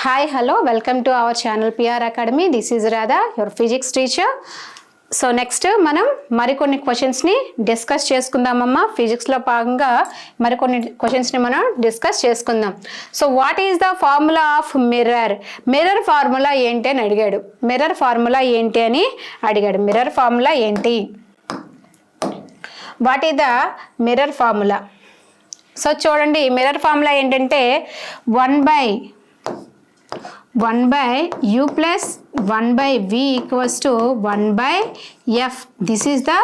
Hi, hello, welcome to our channel PR Academy. This is Radha, your physics teacher. So next మనం మరికొన్ని questions ని discuss చేసుకుందామమ్మా. Physics లో భాగంగా మరికొన్ని questions ని మనం డిస్కస్ చేసుకుందాం. So what is the formula of mirror? Mirror formula ఏంటి అని అడిగాడు. మిర్రర్ ఫార్ములా ఏంటి అని అడిగాడు. మిర్రర్ ఫార్ములా ఏంటి? What is the mirror formula? So చూడండి, మిర్రర్ ఫార్ములా ఏంటంటే 1 by u plus 1 by v equals to 1 by f. This is the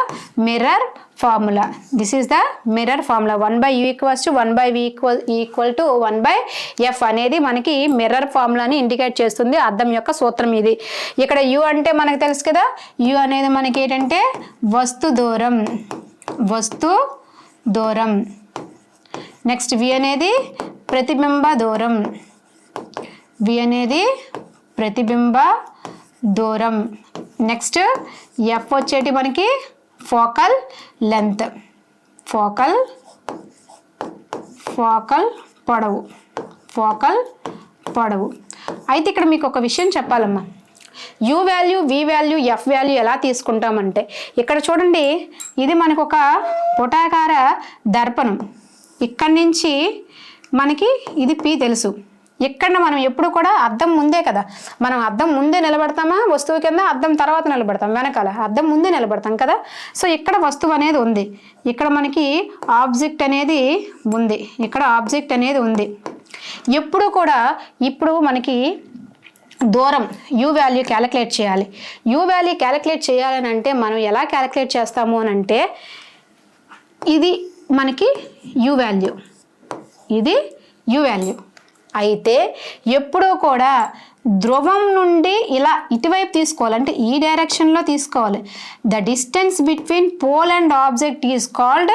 mirror formula. This is the mirror formula. 1 by u equals to 1 by v equal to 1 by f అనేది మనకి mirror ఫార్ములాని indicate చేస్తుంది. అద్దం యొక్క సూత్రం ఇది. ఇక్కడ u అంటే మనకు తెలుసు కదా, u అనేది మనకి ఏంటంటే వస్తు దూరం. నెక్స్ట్ v అనేది ప్రతిబింబ దూరం. v అనేది ప్రతిబింబ దూరం. నెక్స్ట్ f వచ్చేటి మనకి ఫోకల్ లెంత్, ఫోకల్ పొడవు. అయితే ఇక్కడ మీకు ఒక విషయం చెప్పాలమ్మా. u value, v value, f value ఎలా తీసుకుంటామంటే ఇక్కడ చూడండి, ఇది మనకు ఒక పుటాకార దర్పణం. ఇక్కడి నుంచి మనకి ఇది p తెలుసు. ఇక్కడ మనం ఎప్పుడు కూడా అద్దం ముందే కదా, మనం అద్దం ముందే నిలబడతామా వస్తువు కింద, అద్దం తర్వాత నిలబడతాం వెనకాల, అద్దం ముందే నిలబడతాం కదా. సో ఇక్కడ వస్తువు అనేది ఉంది, ఇక్కడ మనకి ఆబ్జెక్ట్ అనేది ఉంది. ఎప్పుడు కూడా ఇప్పుడు మనకి దూరం u వాల్యూ క్యాలిక్యులేట్ చేయాలి. u వాల్యూ క్యాలిక్యులేట్ చేయాలని అంటే మనం ఎలా క్యాలిక్యులేట్ చేస్తాము అని అంటే, ఇది మనకి u వాల్యూ, ఇది u వాల్యూ. అయితే ఎప్పుడూ కూడా ధ్రువం నుండి ఇలా ఇటువైపు తీసుకోవాలి, అంటే ఈ డైరెక్షన్లో తీసుకోవాలి. The distance between pole and object is called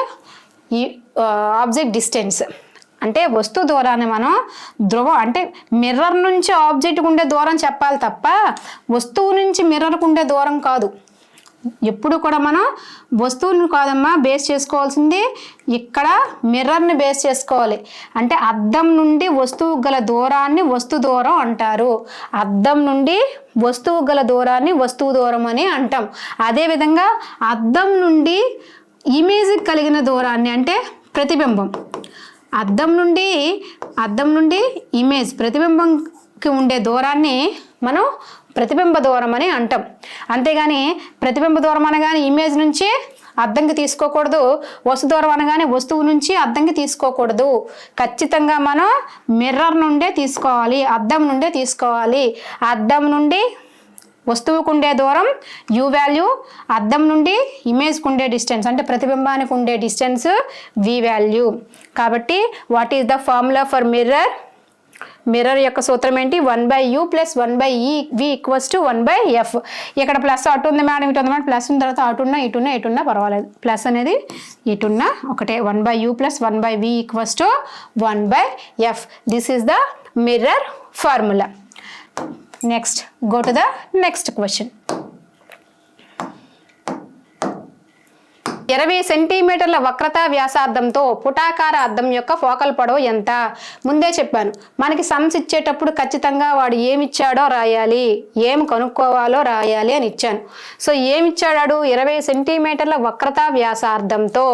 object distance. అంటే వస్తు దూరాన్ని మనం ధ్రువం అంటే మిర్రర్ నుంచి ఆబ్జెక్ట్కి ఉండే దూరం చెప్పాలి తప్ప వస్తువు నుంచి మిర్రర్కు ఉండే దూరం కాదు. ఎప్పుడు కూడా మనం వస్తువుని కాదమ్మా బేస్ చేసుకోవాల్సింది, ఇక్కడ మిర్రర్ని బేస్ చేసుకోవాలి. అంటే అద్దం నుండి వస్తువు గల దూరాన్ని వస్తు దూరం అంటారు. అద్దం నుండి వస్తువు గల దూరాన్ని వస్తువు దూరం అని అంటాం. అదేవిధంగా అద్దం నుండి ఇమేజ్ కలిగిన దూరాన్ని అంటే ప్రతిబింబం. అద్దం నుండి ఇమేజ్ ప్రతిబింబంకి ఉండే దూరాన్ని మనం ప్రతిబింబ దూరం అని అంటాం. అంతేగాని ప్రతిబింబ దూరం అనగానే ఇమేజ్ నుంచి అద్దంకి తీసుకోకూడదు, వస్తు దూరం అనగానే వస్తువు నుంచి అద్దంకి తీసుకోకూడదు. ఖచ్చితంగా మనం మిర్రర్ నుండే తీసుకోవాలి, అద్దం నుండే తీసుకోవాలి. అద్దం నుండి వస్తువుకు ఉండే దూరం u వాల్యూ, అద్దం నుండి ఇమేజ్కి ఉండే డిస్టెన్స్ అంటే ప్రతిబింబానికి ఉండే డిస్టెన్స్ v వాల్యూ. కాబట్టి what is the formula for mirror? Mirror యొక్క సూత్రం ఏంటి? 1 by u plus 1 by v equals to 1 by f. ఇక్కడ ప్లస్ అటు ఉంది మేడం, ఇటు ఉంది మేడం. ప్లస్ ఉన్న తర్వాత ఇటున్నా పర్వాలేదు. ప్లస్ అనేది ఇటున్నా ఒకటే. 1 by u plus 1 by v equals to 1 by f. This is the mirror formula. Next, go to the next question. 20 సెంటీమీటర్ల వక్రతా వ్యాసార్థంతో పుటాకార అద్దం యొక్క ఫోకల్ పొడవు ఎంత? ముందే చెప్పాను, మనకి సమ్స్ ఇచ్చేటప్పుడు ఖచ్చితంగా వాడు ఏమిచ్చాడో రాయాలి, ఏం కనుక్కోవాలో రాయాలి అని ఇచ్చాను. సో ఏమిచ్చాడు? 20 సెంటీమీటర్ల వక్రతా వ్యాసార్థంతో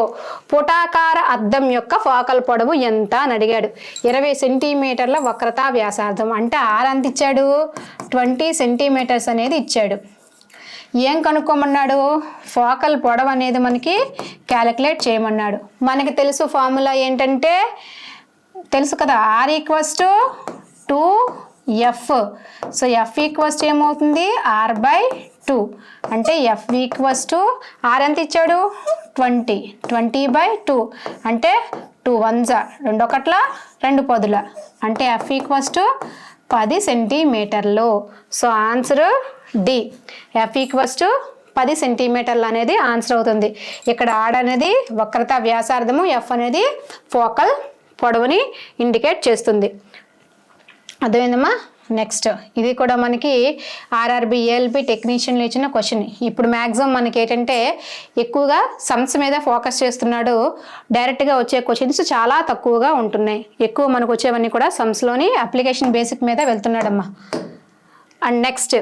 పుటాకార అద్దం యొక్క ఫోకల్ పొడవు ఎంత అని అడిగాడు. 20 సెంటీమీటర్ల వక్రతా వ్యాసార్థం అంటే ఆర్ ఎంత ఇచ్చాడు? 20 సెంటీమీటర్స్ అనేది ఇచ్చాడు. ఏం కనుక్కోమన్నాడు? ఫోకల్ పొడవు అనేది మనకి క్యాలిక్యులేట్ చేయమన్నాడు. మనకి తెలుసు ఫార్ములా ఏంటంటే తెలుసు కదా, r equals to 2f. So f equals to ఏమవుతుంది? r by 2. అంటే f ఈక్వల్స్ టు r ఎంత ఇచ్చాడు? 20 by 2 అంటే 2 1s 2 1 2 10 అంటే f ఈక్వల్స్ టు 10 సెంటీమీటర్లు. So answer D, F equals to 10 సెంటీమీటర్లు అనేది ఆన్సర్ అవుతుంది. ఇక్కడ ఆర్ అనేది వక్రతా వ్యాసార్థము, ఎఫ్ అనేది ఫోకల్ పొడవుని ఇండికేట్ చేస్తుంది. అర్థమైందమ్మా? నెక్స్ట్ ఇది కూడా మనకి ఆర్ఆర్బి ఏఎల్బి టెక్నీషియన్లు ఇచ్చిన క్వశ్చన్. ఇప్పుడు మ్యాక్సిమం మనకి ఏంటంటే ఎక్కువగా సమ్స్ మీద ఫోకస్ చేస్తున్నాడు. డైరెక్ట్గా వచ్చే క్వశ్చన్స్ చాలా తక్కువగా ఉంటున్నాయి. ఎక్కువ మనకు వచ్చేవన్నీ కూడా సమ్స్లోని అప్లికేషన్ బేసిక్ మీద వెళ్తున్నాడమ్మా. అండ్ నెక్స్ట్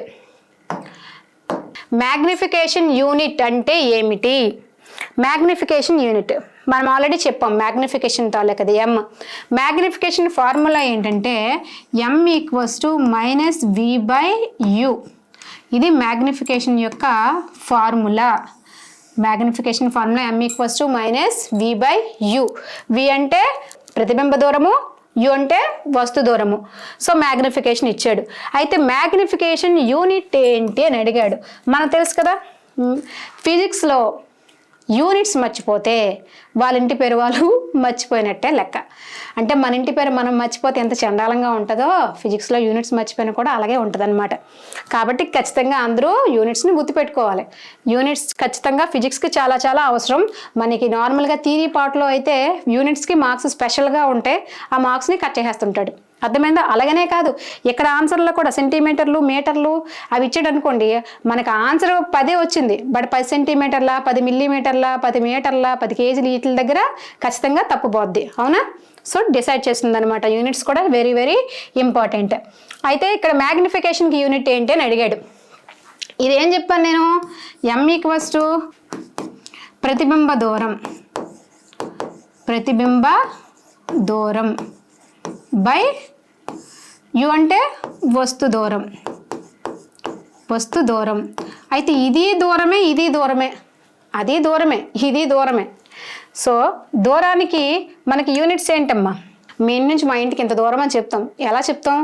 మ్యాగ్నిఫికేషన్ యూనిట్ అంటే ఏమిటి? మ్యాగ్నిఫికేషన్ యూనిట్ మనం ఆల్రెడీ చెప్పాం. మ్యాగ్నిఫికేషన్ తాలూకది ఎం. మ్యాగ్నిఫికేషన్ ఫార్ములా ఏంటంటే ఎం ఈక్వల్స్ టు -v/u. ఇది మ్యాగ్నిఫికేషన్ యొక్క formula. Magnification formula M equals to -v/u. వి అంటే ప్రతిబింబ దూరము, యు అంటే వస్తు దూరము. సో మ్యాగ్నిఫికేషన్ ఇచ్చాడు. అయితే మ్యాగ్నిఫికేషన్ యూనిట్ ఏంటి అని అడిగాడు. మనకు తెలుసు కదా ఫిజిక్స్లో యూనిట్స్ మర్చిపోతే వాళ్ళ ఇంటి పేరు వాళ్ళు మర్చిపోయినట్టే లెక్క. అంటే మన ఇంటి పేరు మనం మర్చిపోతే ఎంత చండాలంగా ఉంటుందో ఫిజిక్స్లో యూనిట్స్ మర్చిపోయినా కూడా అలాగే ఉంటుంది అనమాట. కాబట్టి ఖచ్చితంగా అందరూ యూనిట్స్ని గుర్తుపెట్టుకోవాలి. యూనిట్స్ ఖచ్చితంగా ఫిజిక్స్కి చాలా చాలా అవసరం. మనకి నార్మల్గా థియరీ పార్ట్లో అయితే యూనిట్స్కి మార్క్స్ స్పెషల్గా ఉంటే ఆ మార్క్స్ని కట్ చేసేస్తుంటాడు. అర్థమైందా? అలాగనే కాదు ఇక్కడ ఆన్సర్లో కూడా సెంటీమీటర్లు మీటర్లు అవి ఇచ్చాడు అనుకోండి, మనకు ఆన్సర్ 10 వచ్చింది, బట్ 10 సెంటీమీటర్ల 10 మిల్లీమీటర్ల 10 మీటర్ల 10 కేజీలు వీటి దగ్గర ఖచ్చితంగా తప్పు పోద్ది. అవునా? సో డిసైడ్ చేస్తుంది అనమాట. యూనిట్స్ కూడా వెరీ వెరీ ఇంపార్టెంట్. అయితే ఇక్కడ మ్యాగ్నిఫికేషన్కి యూనిట్ ఏంటి అని అడిగాడు. ఇదేం చెప్పాను నేను? ఎం ఈక్వల్స్ టు ప్రతిబింబ దూరం, ప్రతిబింబ దూరం బై యు అంటే వస్తు దూరం, వస్తు దూరం. అయితే ఇది దూరమే, ఇది దూరమే, అది దూరమే, ఇది దూరమే. సో దూరానికి మనకి యూనిట్స్ ఏంటమ్మా? మీ ఇంటి నుంచి మా ఇంటికి ఇంత దూరం అని చెప్తాం. ఎలా చెప్తాం?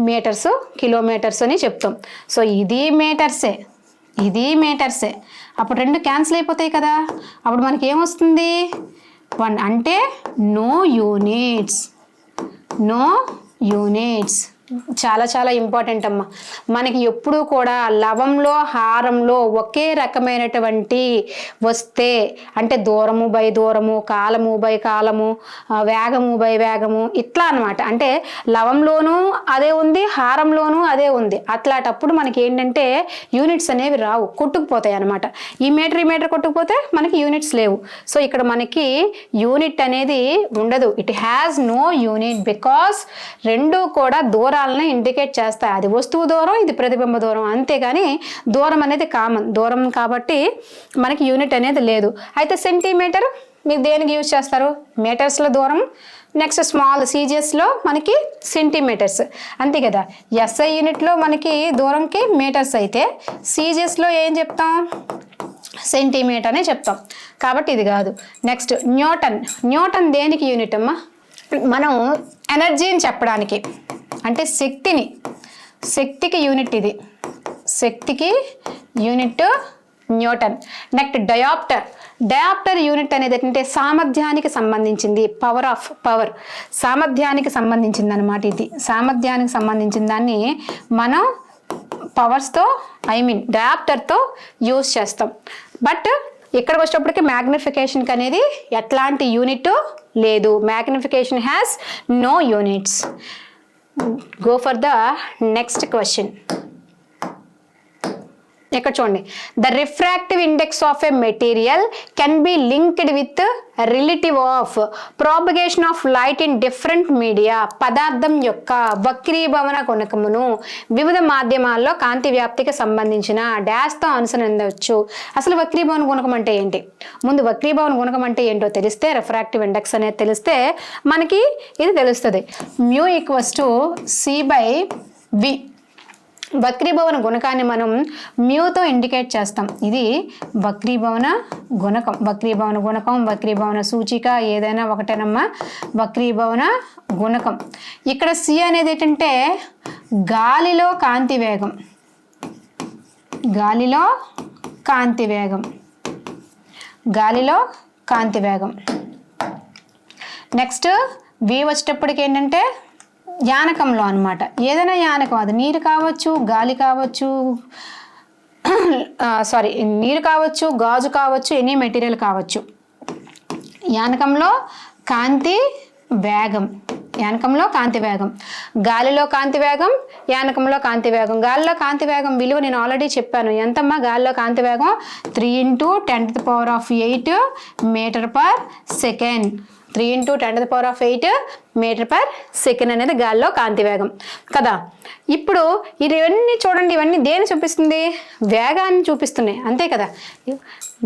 మీటర్స్, కిలోమీటర్స్ అని చెప్తాం. సో ఇది మీటర్సే, ఇది మీటర్సే. అప్పుడు రెండు క్యాన్సిల్ అయిపోతాయి కదా. అప్పుడు మనకి ఏమొస్తుంది? 1 అంటే నో యూనిట్స్, నో యూనిట్స్. చాలా చాలా ఇంపార్టెంట్ అమ్మా. మనకి ఎప్పుడూ కూడా లవంలో హారంలో ఒకే రకమైనటువంటి వస్తే అంటే దూరము బై దూరము, కాలము బై కాలము, వేగము బై వేగము, ఇట్లా అనమాట. అంటే లవంలోనూ అదే ఉంది, హారంలోనూ అదే ఉంది. అట్లాంటప్పుడు మనకి ఏంటంటే యూనిట్స్ అనేవి రావు, కొట్టుకుపోతాయి అనమాట. ఈ మీటర్ కొట్టుకుపోతే మనకి యూనిట్స్ లేవు. సో ఇక్కడ మనకి యూనిట్ అనేది ఉండదు. It has no unit because రెండు కూడా దూరాలను ఇండికేట్ చేస్తాయి. అది వస్తువు దూరం, ఇది ప్రతిబింబ దూరం. అంతేగాని దూరం అనేది కామన్ దూరం కాబట్టి మనకి యూనిట్ అనేది లేదు. అయితే సెంటీమీటర్ మీరు దేనికి యూజ్ చేస్తారు? మీటర్స్లో దూరం. నెక్స్ట్ స్మాల్ సీజియస్లో మనకి సెంటీమీటర్స్, అంతే కదా. ఎస్ఐ యూనిట్లో మనకి దూరంకి మీటర్స్ అయితే సీజియస్లో ఏం చెప్తాం? సెంటీమీటర్ అనే చెప్తాం. కాబట్టి ఇది కాదు. Next Newton. న్యూటన్ దేనికి యూనిట్ అమ్మా? మనం ఎనర్జీని చెప్పడానికి, అంటే శక్తికి యూనిట్ ఇది. శక్తికి unit Newton. Next dioptre unit అనేది ఏంటంటే సామర్థ్యానికి సంబంధించింది. పవర్ సామర్థ్యానికి సంబంధించింది అనమాట. ఇది సామర్థ్యానికి సంబంధించిన దాన్ని మనం పవర్స్తో డయాప్టర్తో యూజ్ చేస్తాం. బట్ ఇక్కడికి వచ్చేటప్పటికి మ్యాగ్నిఫికేషన్కి అనేది ఎట్లాంటి యూనిట్ లేదు. Magnification has no units. Go for the next question. ఇక్కడ చూడండి. The refractive index of a material can be linked with relative of propagation of light in different media. పదార్థం యొక్క వక్రీభవన గుణకమును వివిధ మాధ్యమాల్లో కాంతి వ్యాప్తికి సంబంధించిన డాష్తో అనుసరించవచ్చు. అసలు వక్రీభవన గుణకం అంటే ఏంటి? ముందు వక్రీభవన గుణకం అంటే ఏంటో తెలిస్తే, రిఫ్రాక్టివ్ ఇండెక్స్ అనేది తెలిస్తే మనకి ఇది తెలుస్తుంది. Mu equals to C/V. వక్రీభవన గుణకాన్ని మనం మ్యూతో ఇండికేట్ చేస్తాం. ఇది వక్రీభవన గుణకం. వక్రీభవన సూచిక ఏదైనా ఒకటేనమ్మా. వక్రీభవన గుణకం. ఇక్కడ సి అనేది ఏంటంటే గాలిలో కాంతి వేగం. గాలిలో కాంతి వేగం. నెక్స్ట్ వి వచ్చేటప్పటికి ఏంటంటే యానకంలో అనమాట. ఏదైనా యానకం, అది నీరు కావచ్చు, గాలి కావచ్చు, నీరు కావచ్చు, గాజు కావచ్చు, ఎనీ మెటీరియల్ కావచ్చు. యానకంలో కాంతి వేగం. యానకంలో కాంతి వేగం, గాలిలో కాంతి వేగం, యానకంలో కాంతి వేగం. గాలిలో కాంతి వేగం విలువ నేను ఆల్రెడీ చెప్పాను. ఎంతమ్మా గాలిలో కాంతి వేగం? 3 × 10⁸ metre per second. 3 × 10⁸ metre per second అనేది గాలిలో కాంతి వేగం కదా. ఇప్పుడు ఇవన్నీ చూడండి, ఇవన్నీ దేని చూపిస్తుంది? వేగాన్ని చూపిస్తున్నాయి, అంతే కదా.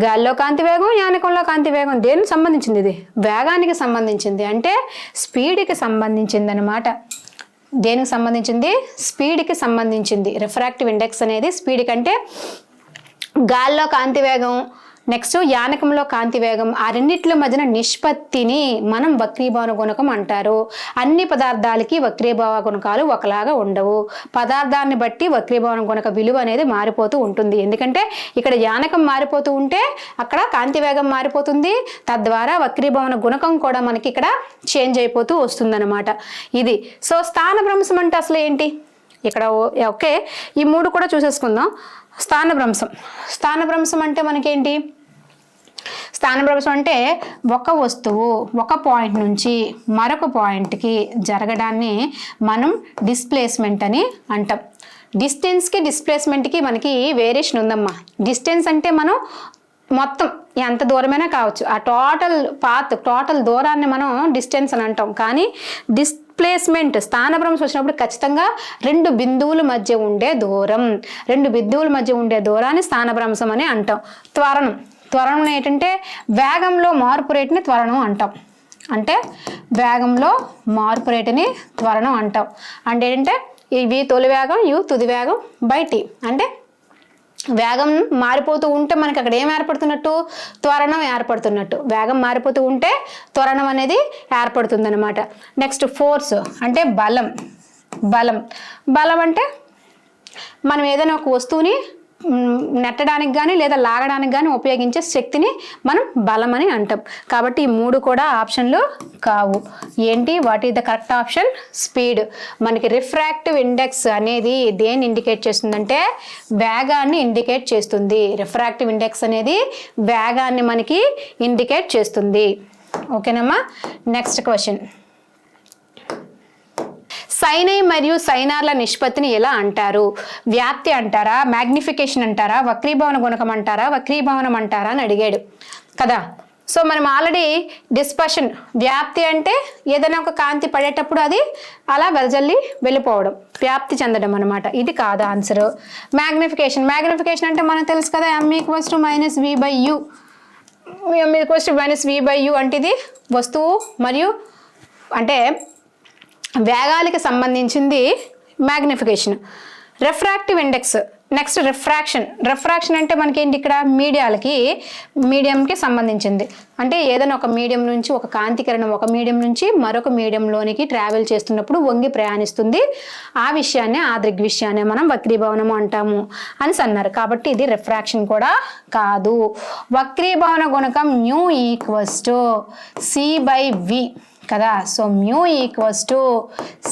గాలిలో కాంతి వేగం, యానకంలో కాంతి వేగం దేనికి సంబంధించింది? ఇది వేగానికి సంబంధించింది, అంటే స్పీడ్కి సంబంధించింది అనమాట. దేనికి సంబంధించింది? స్పీడ్కి సంబంధించింది. రిఫ్రాక్టివ్ ఇండెక్స్ అనేది స్పీడ్ కంటే గాలిలో కాంతి వేగం నెక్స్ట్ యానకంలో కాంతి వేగం ఆ రెండిట్ల మధ్యన నిష్పత్తిని మనం వక్రీభవన గుణకం అంటారు. అన్ని పదార్థాలకి వక్రీభవ గుణకాలు ఒకలాగా ఉండవు. పదార్థాన్ని బట్టి వక్రీభవన గుణక విలువ అనేది మారిపోతూ ఉంటుంది. ఎందుకంటే ఇక్కడ యానకం మారిపోతూ ఉంటే అక్కడ కాంతి వేగం మారిపోతుంది. తద్వారా వక్రీభవన గుణకం కూడా మనకి ఇక్కడ చేంజ్ అయిపోతూ వస్తుందన్నమాట. ఇది సో స్థానభ్రంశం అంటే అసలు ఏంటి? ఇక్కడ ఓకే, ఈ 3 కూడా చూసేసుకుందాం. స్థానభ్రంశం అంటే మనకేంటి? స్థానభ్రంశం అంటే ఒక వస్తువు ఒక పాయింట్ నుంచి మరొక పాయింట్కి జరగడాన్ని మనం డిస్ప్లేస్మెంట్ అని అంటాం. డిస్టెన్స్కి డిస్ప్లేస్మెంట్కి మనకి వేరియేషన్ ఉందమ్మా. డిస్టెన్స్ అంటే మనం మొత్తం ఎంత దూరమైనా కావచ్చు, ఆ టోటల్ దూరాన్ని మనం డిస్టెన్స్ అని అంటాం. కానీ డిస్ప్లేస్మెంట్ స్థానభ్రంశం వచ్చినప్పుడు ఖచ్చితంగా 2 బిందువుల మధ్య ఉండే దూరాన్ని స్థానభ్రంశం అని అంటాం. త్వరణం ఏంటంటే వేగంలో మార్పు రేటుని త్వరణం అంటాం. అంటే వేగంలో మార్పు రేటుని త్వరణం అంటాం. అంటే ఏంటంటే ఇవి తొలి వేగం, యు తుది వేగం బై టీ. అంటే వేగం మారిపోతూ ఉంటే మనకి అక్కడ ఏం ఏర్పడుతున్నట్టు? త్వరణం ఏర్పడుతున్నట్టు. వేగం మారిపోతూ ఉంటే త్వరణం అనేది ఏర్పడుతుంది అనమాట. నెక్స్ట్ ఫోర్స్ అంటే బలం అంటే మనం ఏదైనా ఒక వస్తువుని నెట్టడానికి కానీ లేదా లాగడానికి కానీ ఉపయోగించే శక్తిని మనం బలం అని అంటాం. కాబట్టి ఈ 3 కూడా ఆప్షన్లు కావు. ఏంటి? What is the correct option? Speed. మనకి రిఫ్రాక్టివ్ ఇండెక్స్ అనేది దేన్ని ఇండికేట్ చేస్తుందంటే వేగాన్ని ఇండికేట్ చేస్తుంది. రిఫ్రాక్టివ్ ఇండెక్స్ అనేది వేగాన్ని మనకి ఇండికేట్ చేస్తుంది. ఓకేనమ్మా. నెక్స్ట్ క్వశ్చన్, సైనై మరియు సైనార్ల నిష్పత్తిని ఎలా అంటారు? వ్యాప్తి అంటారా, మ్యాగ్నిఫికేషన్ అంటారా, వక్రీభవన గుణకం అంటారా, వక్రీభవనం అంటారా అని అడిగాడు కదా. సో మనం ఆల్రెడీ డిస్పర్షన్, వ్యాప్తి అంటే ఏదైనా ఒక కాంతి పడేటప్పుడు అది అలా వెదజల్లి వెళ్ళిపోవడం, వ్యాప్తి చెందడం అనమాట. ఇది కాదు ఆన్సర్. మ్యాగ్నిఫికేషన్ అంటే మనకు తెలుసు కదా, m = -v/u. m = -v/u అంటే ఇది వస్తువు మరియు అంటే వేగాలకి సంబంధించింది magnification. Refractive index. Next refraction అంటే మనకేంటి? ఇక్కడ మీడియంకి సంబంధించింది. అంటే ఏదైనా ఒక మీడియం నుంచి ఒక కాంతి కిరణం ఒక మీడియం నుంచి మరొక మీడియంలోనికి ట్రావెల్ చేస్తున్నప్పుడు వంగి ప్రయాణిస్తుంది. ఆ విషయాన్ని, ఆ దృగ్విషయాన్ని మనం వక్రీభవనము అంటాము అని అన్నారు. కాబట్టి ఇది రిఫ్రాక్షన్ కూడా కాదు. వక్రీభవన గుణకం μ = c/v కదా. So μ =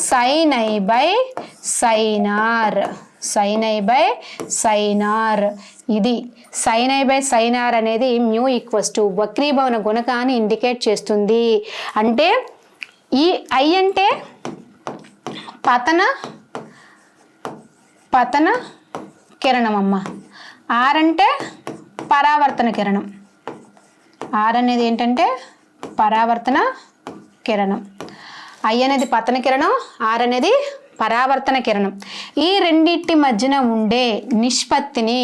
sin I/sin r. ఇది sin I/sin r అనేది μ = వక్రీభవన గుణకాన్ని ఇండికేట్ చేస్తుంది. అంటే ఈ I అంటే పతన కిరణం అమ్మ, R అంటే పరావర్తన కిరణం. R అనేది ఏంటంటే పరావర్తన కిరణం. I అనేది పతన కిరణం, R అనేది పరావర్తన కిరణం. ఈ రెండింటి మధ్యన ఉండే నిష్పత్తిని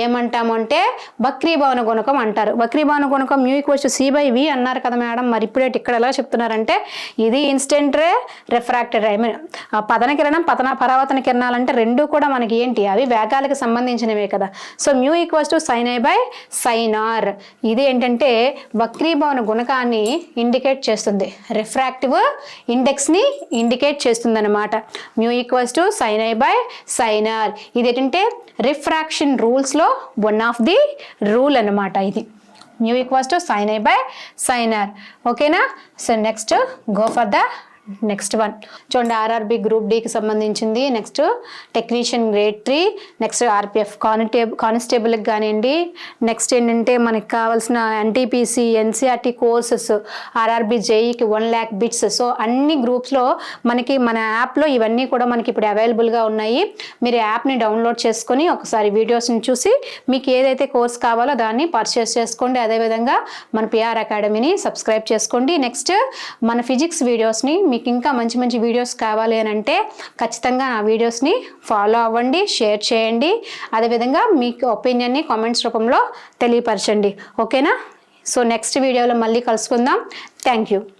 ఏమంటాము అంటే వక్రీభవన గుణకం అంటారు. వక్రీభవన గుణకం μ = c/v అన్నారు కదా మేడం. మరి ఇప్పుడే ఇక్కడ ఎలా చెప్తున్నారంటే ఇది ఇన్స్టెంట్ రే, రిఫ్రాక్టెడ్ రే. పతన కిరణం, పరావర్తన కిరణాలు అంటే రెండు కూడా మనకి ఏంటి? అవి వేగాలకు సంబంధించినవే కదా. So μ = sin I/sin r. ఇది ఏంటంటే వక్రీభవన గుణకాన్ని ఇండికేట్ చేస్తుంది, రిఫ్రాక్టివ్ ఇండెక్స్ని ఇండికేట్ చేస్తుంది అనమాట. μ = sin I/sin r. ఇది ఏంటంటే రిఫ్రాక్షన్ రూల్స్లో వన్ ఆఫ్ ది రూల్ అనమాట. ఇది μ = sin I/sin r. ఓకేనా. So next go for the next one చూడండి, ఆర్ఆర్బి గ్రూప్ డికి సంబంధించింది. Next technician grade 3, next RPF కానిస్టేబుల్కి కానివ్వండి. నెక్స్ట్ ఏంటంటే మనకి కావాల్సిన ఎన్టీపీసీ ఎన్సీఆర్టీ కోర్సెస్, ఆర్ఆర్బి జేఈకి 1 lakh బిట్స్. సో అన్ని గ్రూప్స్లో మనకి మన యాప్లో ఇవన్నీ కూడా మనకి ఇప్పుడు అవైలబుల్గా ఉన్నాయి. మీరు యాప్ని డౌన్లోడ్ చేసుకొని ఒకసారి వీడియోస్ని చూసి మీకు ఏదైతే కోర్స్ కావాలో దాన్ని పర్చేస్ చేసుకోండి. అదేవిధంగా మన పిఆర్ అకాడమీని సబ్స్క్రైబ్ చేసుకోండి. నెక్స్ట్ మన ఫిజిక్స్ వీడియోస్ని మీకు ఇంకా మంచి మంచి వీడియోస్ కావాలి అని అంటే ఖచ్చితంగా నా వీడియోస్ని ఫాలో అవ్వండి, షేర్ చేయండి. అదేవిధంగా మీకు ఒపీనియన్ని కామెంట్స్ రూపంలో తెలియపరచండి. ఓకేనా? సో నెక్స్ట్ వీడియోలో మళ్ళీ కలుసుకుందాం. Thank you.